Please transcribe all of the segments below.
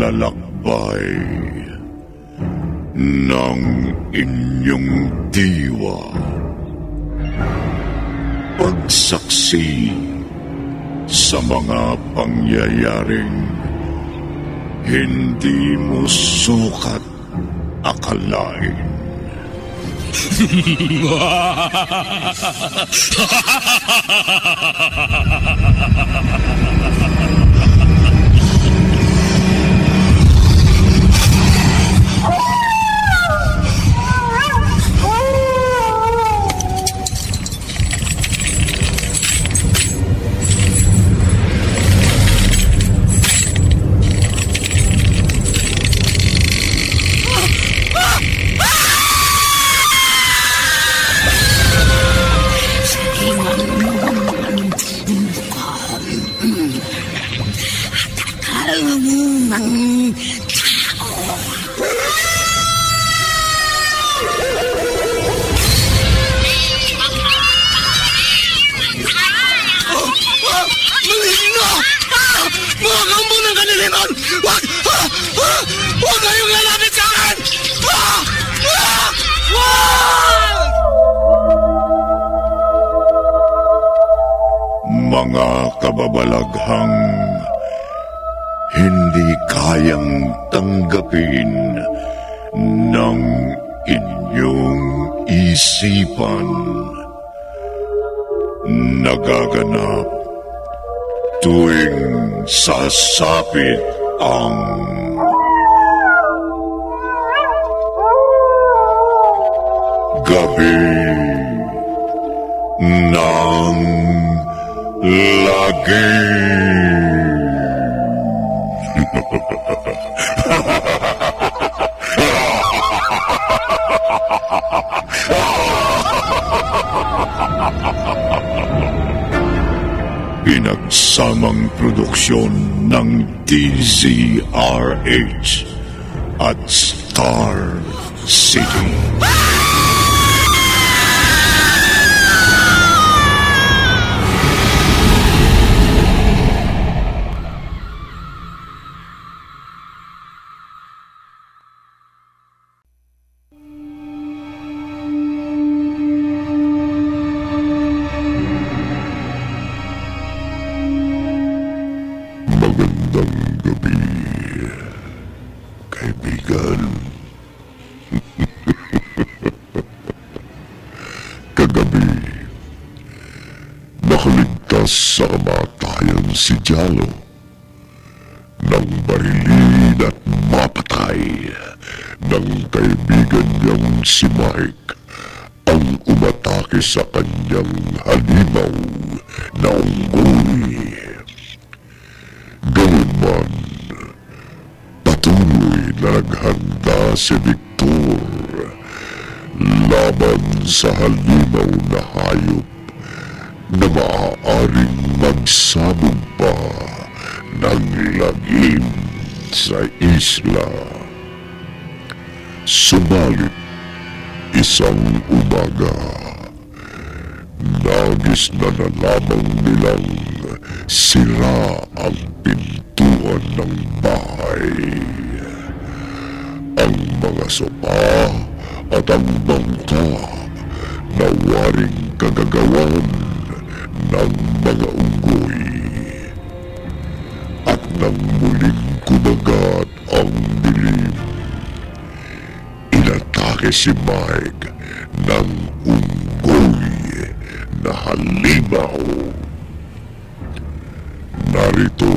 paglalakbay ng inyong diwa. Pagsaksi sa mga pangyayaring hindi mo sukat akalain. Huwag kayong lalapit sa akin! Mga kababalaghang hindi kayang tanggapin ng inyong isipan, nagaganap tuwing sasapit ang gabi ng lagi. Pinagsamang produksyon ng DZRH at Star City. Magandang gabi, kaibigan. Kagabi, nakaligtas sa kamatayan si Jalo nang barilin at mapatay ng kaibigan niyang si Mike ang umatake sa kanyang halimaw na unggoy. Gayun man, patuloy na naghanda si Victor laban sa halimaw na hayop na maaaring magsabog pa ng lagim sa isla. Subalit, isang umaga, nagis na lamang nilang sira ang pintuan ng bahay. Ang mga sopa at ang bangka na waring kagagawan ng mga unggoy. At nang muling kumagat ang dilim, inatake si Mike ng unggoy na halimaw. Narito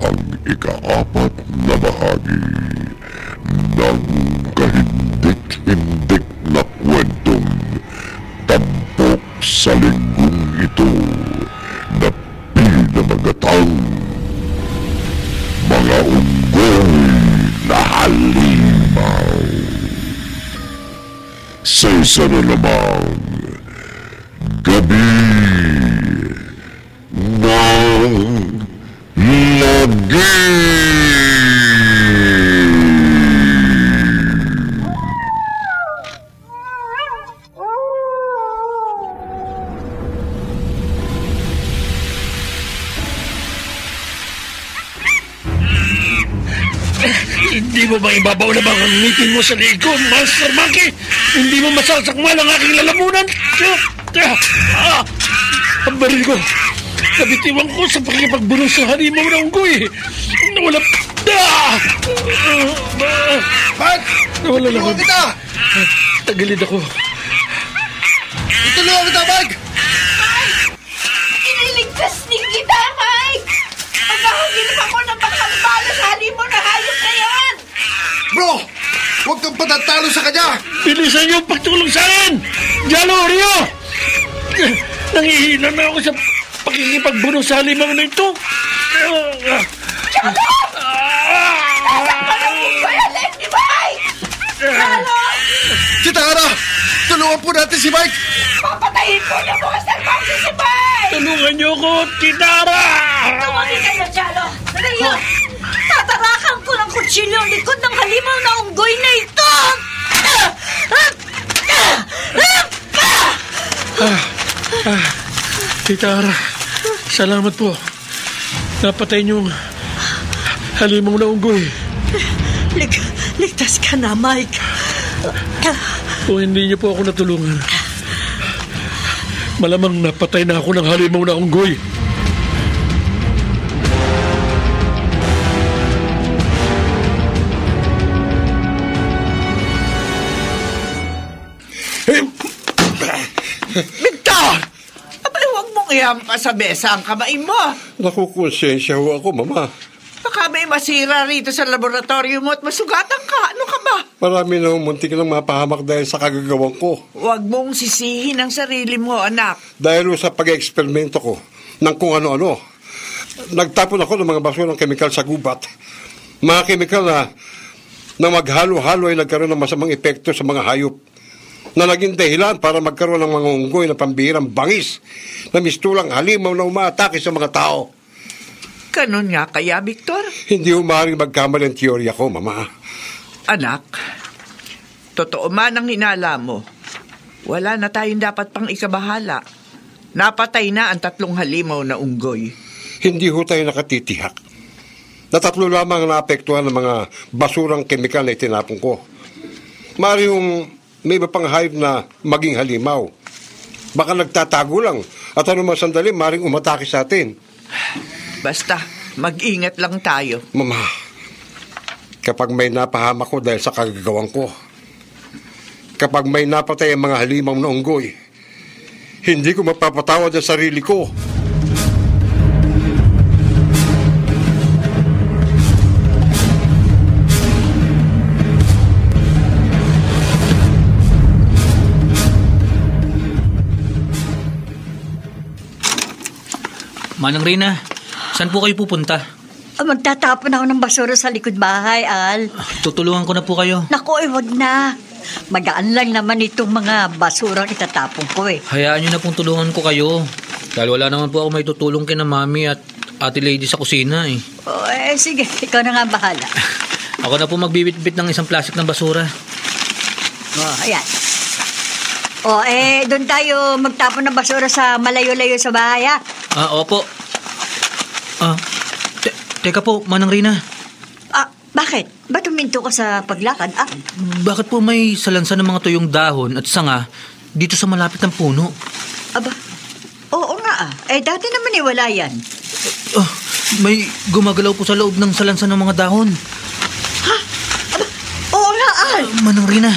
ang ika-4 na bahagi ng kahindik-hindik na kwentong Tampok sa Linggong Ito na pinamagatang Mga Unggoy na Halimaw. Sa isa na namang gabi ng lagi. Hindi mo ba ibabaw na bang ang ngipin mo sa liig ko, Master Monkey? Hindi mo masasakmal ang aking lalamunan. Ang baril ko. Nabitiwan ko sa pakipagbuno sa halimaw na unggoy. Nawala. Mark! Nawala lang. Tulungan kita! Tagilid ako. Tulungan kita, Mark! Iniligtas ni kita, Mike! Pagkahuginip ako ng pagkambala sa halimaw na hayop na yan! Bro! Huwag kang patatalo sa kanya! Bilisan niyo pagtulong sa akin! Jalo, Rio! Nangihina na ako sa pakikipagbuno sa halimaw na ito. Jalo! Nasakpan ang unggoy alin ni Mike! Jalo! Kitara! Tulungan po natin si Mike! Papatayin po niya mo sa Monkey si Mike! Tulungan niyo ako, Kitara! Tumagin kayo, Jalo! Rio! Tatarakan ko ng kutsilyo ang likod ng halimaw na unggoy na ito! Kitara, salamat po. Napatay niyong halimaw na unggoy. Ligtas ka na, Mike. Kung hindi niyo po ako natulungan, malamang napatay na ako ng halimaw na unggoy. Victor! Abay, huwag mong ihampas sa mesa ang kamay mo. Nakukonsensya ho ako, Mama. Baka may masira rito sa laboratorio mo at masugatan ka. Ano ka ba? Marami na muntik ng mapahamak dahil sa kagagawan ko. Huwag mong sisihin ang sarili mo, anak. Dahil sa pag-eksperimento ko ng kung ano-ano. Nagtapon ako ng mga basurang kemikal sa gubat. Mga kemikal na maghalo-halo ay nagkaroon ng masamang epekto sa mga hayop, na naging dahilan para magkaroon ng mga unggoy na pambihirang bangis na mistulang halimaw na umaatake sa mga tao. Ganun nga kaya, Victor? Hindi umaring magkamali ang teorya ko, Mama. Anak, totoo man ang hinala mo. Wala na tayong dapat pang ikabahala. Napatay na ang 3 halimaw na unggoy. Hindi ho tayo nakatitiyak. Na 3 lamang ang naapektuhan ng mga basurang kemikal na itinapon ko. Maaari yung may iba pang hayop na maging halimaw. Baka nagtatago lang at anumang sandali maaaring umatake sa atin. Basta, mag-ingat lang tayo. Mama, kapag may napahamak ko dahil sa kagagawan ko, kapag may napatay ang mga halimaw na unggoy, hindi ko mapapatawad ang sarili ko. Manang Rina, saan po kayo pupunta? Magtatapon ako ng basura sa likod bahay, Al. Tutulungan ko na po kayo. Naku, wag na. Magaan lang naman itong mga basurang itatapon ko eh. Hayaan nyo na pong tulungan ko kayo. Dahil wala naman po ako may tutulong kina Mami at Ate Lady sa kusina eh. Oh, sige, ikaw na nga bahala. Ako na po magbibit-bit ng isang plastic ng basura. Oh, ayan. Oh, doon tayo magtapon ng basura sa malayo-layo sa bahay, ha? Opo. Teka po, Manang Rina. Bakit? Ba't huminto ka sa paglakad, Bakit po may salansan ng mga tuyong dahon at sanga dito sa malapit ng puno? Aba, oo nga dati naman wala yan. May gumagalaw po sa loob ng salansan ng mga dahon. Ha? Aba, oo nga, Al. Manang Rina,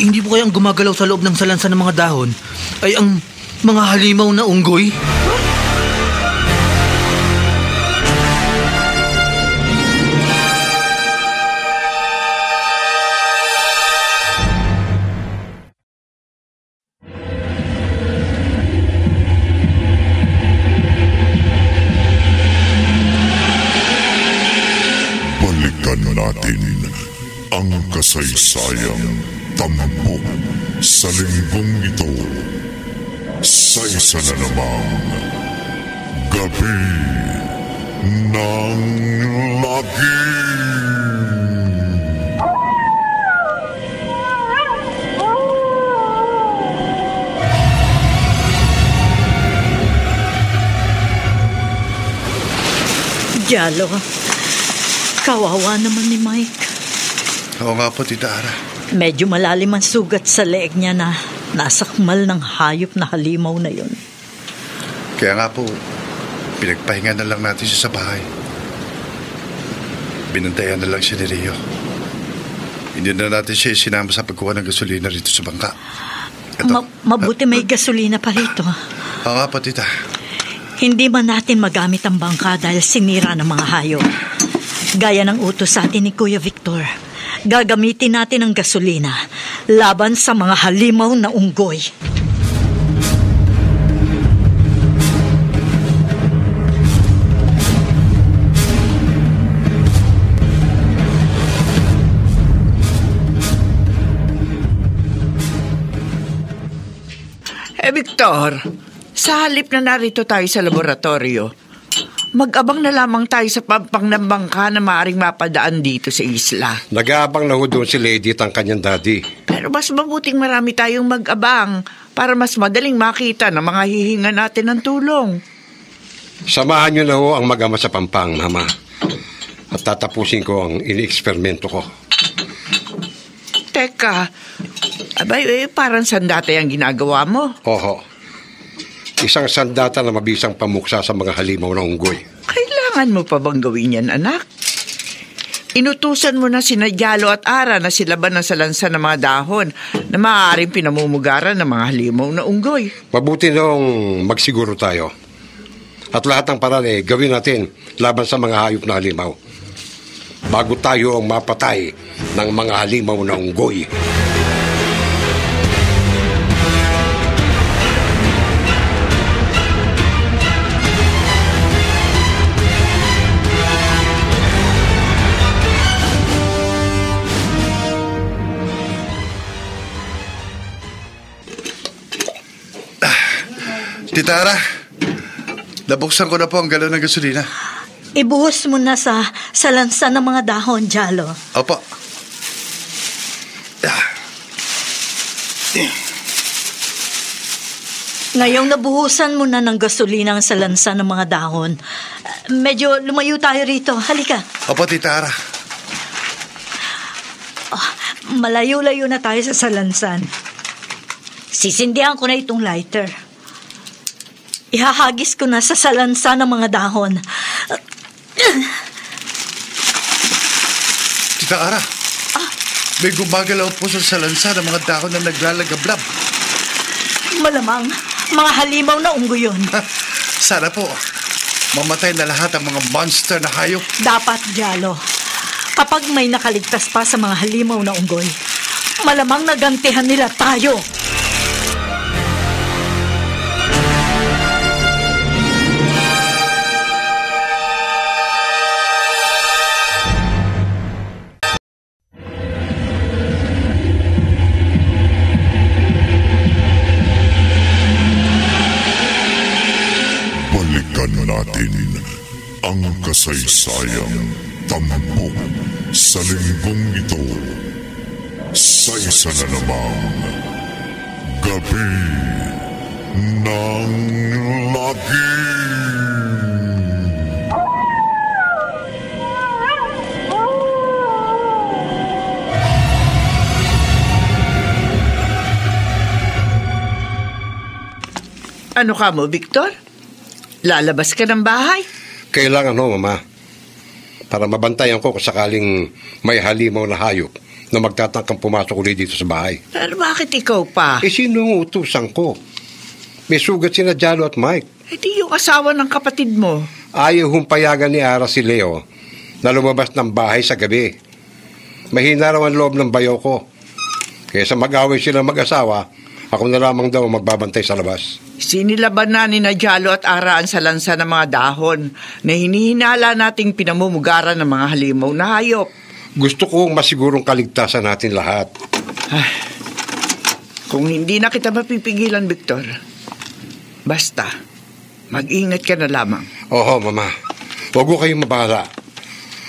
hindi po kaya ang gumagalaw sa loob ng salansan ng mga dahon ay ang mga halimaw na unggoy? Balikan natin ang kasaysayang tampok sa linggong ito sa isa na namang Gabi ng Lagim. Jalo, kawawa naman ni Mike. Oo nga po, Tita Ara. Medyo malalim ang sugat sa leeg niya na nasakmal ng hayop na halimaw na yun. Kaya nga po, pinagpahinga na lang natin siya sa bahay. Binantayan na lang siya ni Rio. Hindi na natin siya isinama sa pagkuha ng gasolina rito sa bangka. Mabuti may gasolina pa rito. Oo nga po, Tita. Hindi man natin magamit ang bangka dahil sinira ng mga hayop. Gaya ng utos sa atin ni Kuya Victor, gagamitin natin ang gasolina laban sa mga halimaw na unggoy. Victor, sa halip na narito tayo sa laboratorio, mag-abang na lamang tayo sa pampang ng bangka na maaaring mapadaan dito sa isla. Nag-aabang na ho doon si Lady at ang kanyang daddy. Pero mas mabuting marami tayong mag-abang para mas madaling makita ng mga hihinga natin ng tulong. Samahan niyo na ho ang mag-ama sa pampang, Mama. At tatapusin ko ang ini-eksperimento ko. Teka, abay, parang sandata ang ginagawa mo. Oho. Isang sandata na mabisang pamuksa sa mga halimaw na unggoy. Kailangan mo pa bang gawin yan, anak? Inutusan mo na sina Jalo at Ara na silaban ng salansan ng mga dahon na maaaring pinamumugaran ng mga halimaw na unggoy. Mabuti nung magsiguro tayo. At lahat ng paraan gawin natin laban sa mga hayop na halimaw. Bago tayo ang mapatay ng mga halimaw na unggoy. Tita Ara, nabuksan ko na po ang galon ng gasolina. Ibuhos mo na sa lansa ng mga dahon, Jalo. Opo. Ngayong nabuhusan mo na ng gasolina ang salansa ng mga dahon, medyo lumayo tayo rito. Halika. Opo, Tita Ara. Malayo-layo na tayo sa salansan. Sisindihan ko na itong lighter. Ihahagis ko na sa salansa ng mga dahon. Tita Ara, may gumagalaw po sa salansa ng mga dahon na naglalagablab. Malamang, mga halimaw na unggoy yun. Sana po, mamatay na lahat ang mga monster na hayop. Dapat, Jalo. Kapag may nakaligtas pa sa mga halimaw na unggoy, malamang nagantihan nila tayo. Balikan natin ang kasaysayang tampok sa linggong ito sa isa na namang Gabi ng Lagim. Ano ka mo, Victor? Lalabas ka ng bahay? Kailangan ho, Mama. Para mabantayan ko kung sakaling may halimaw na hayop na magtatangkang pumasok ulit dito sa bahay. Pero bakit ikaw pa? Sino ang utusan ko? May sugat sina Jalo at Mike. Di yung asawa ng kapatid mo. Ayaw humpayagan ni Ara si Leo na lumabas ng bahay sa gabi. Mahina raw ang loob ng bayo ko. Kaya sa mag-away sila mag-asawa, ako na lamang daw magbabantay sa labas. Sinilaban na ni Jalo at Ara ang salansa ng mga dahon na hinihinala nating pinamumugaran ng mga halimaw na hayop. Gusto kong masigurong kaligtasan natin lahat. Kung hindi na kita mapipigilan, Victor, basta, mag-ingat ka na lamang. Oo, Mama. Huwag ko kayong mabahala.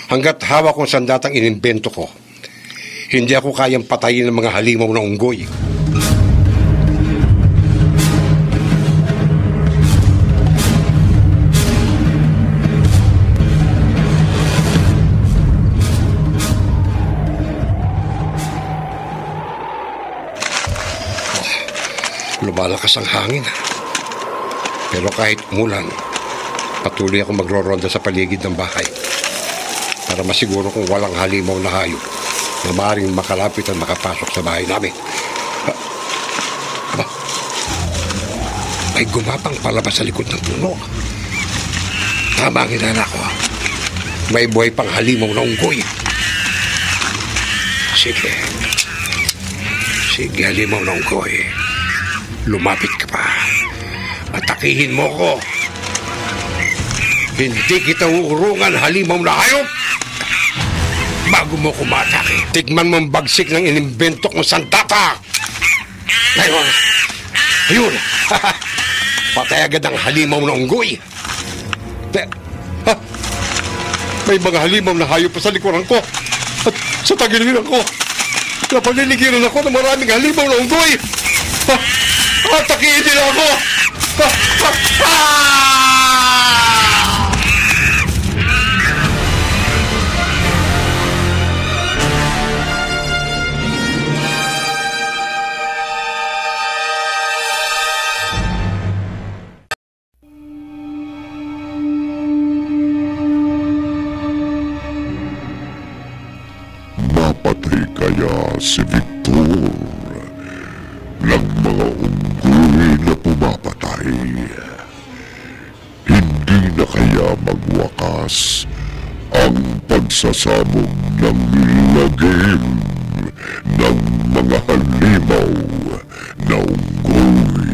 Hanggat hawak kong sandatang inimbento ko, hindi ako kayang patayin ng mga halimaw na unggoy. Lumalakas ang hangin. Pero kahit umulan, patuloy ako magro-ronda sa paligid ng bahay para masiguro kung walang halimaw na hayop na maaaring makalapit at makapasok sa bahay namin. May gumapang palabas sa likod ng puno. Tama ang hinala ko. May buhay pang halimaw na unggoy. Sige, halimaw na unggoy. Lumapit ka pa. Atakihin mo ko. Hindi kita uurungan, halimaw na hayop. Bago mo kumatake, tigman mo ang bagsik ng inimbento kong sandata. Ayun. Patay agad ang halimaw na unggoy. May mga halimaw na hayop pa sa likuran ko. At sa tagiliran ko. Napaliligiran ako ng maraming halimaw na unggoy. Atakihin nila ako. Napatay kaya si Victor ng mga unggoy na pumapatay? Hindi na kaya magwakas ang pagsasabog ng lagim ng mga halimaw na unggoy?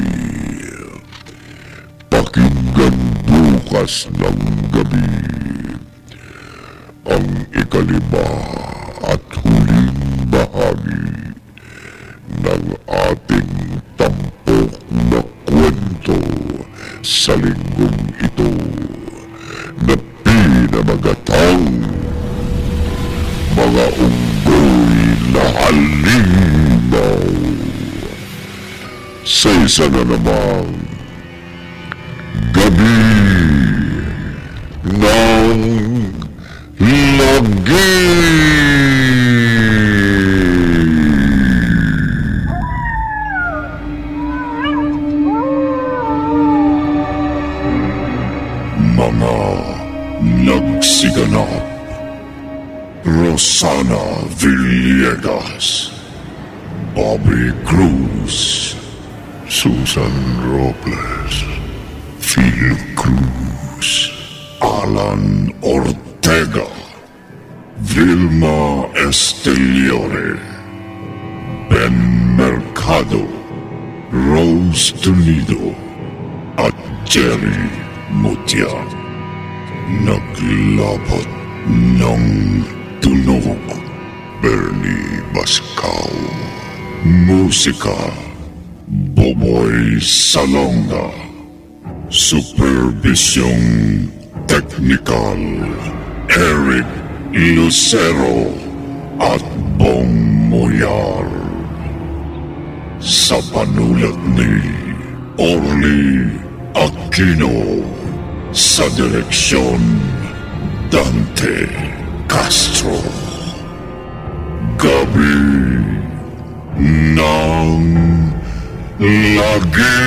Pakinggan bukas ng gabi ang ikalima at huling bahagi ng ating tampok na kwento sa linggong ito na pinamagatang Mga Unggoy na Halimaw. Sa isa na namang gabi ng lagi. Mga nagsiganap: Rosana Villegas, Bobby Cruz, Susan Robles, Phil Cruz, Alan Ortega, Vilma Esteliore, Ben Mercado, Rose Tunido, at Jerry Mutia. Naglapat ng tunog: Bernie Bascal. Musika: Boboy Salonga. Supervisyong teknikal: Eric Lucero at Bong Moyar. Sa panulat ni Orly Aquino. Sa direksyon: Dante Castro. Gabi ng Lagi.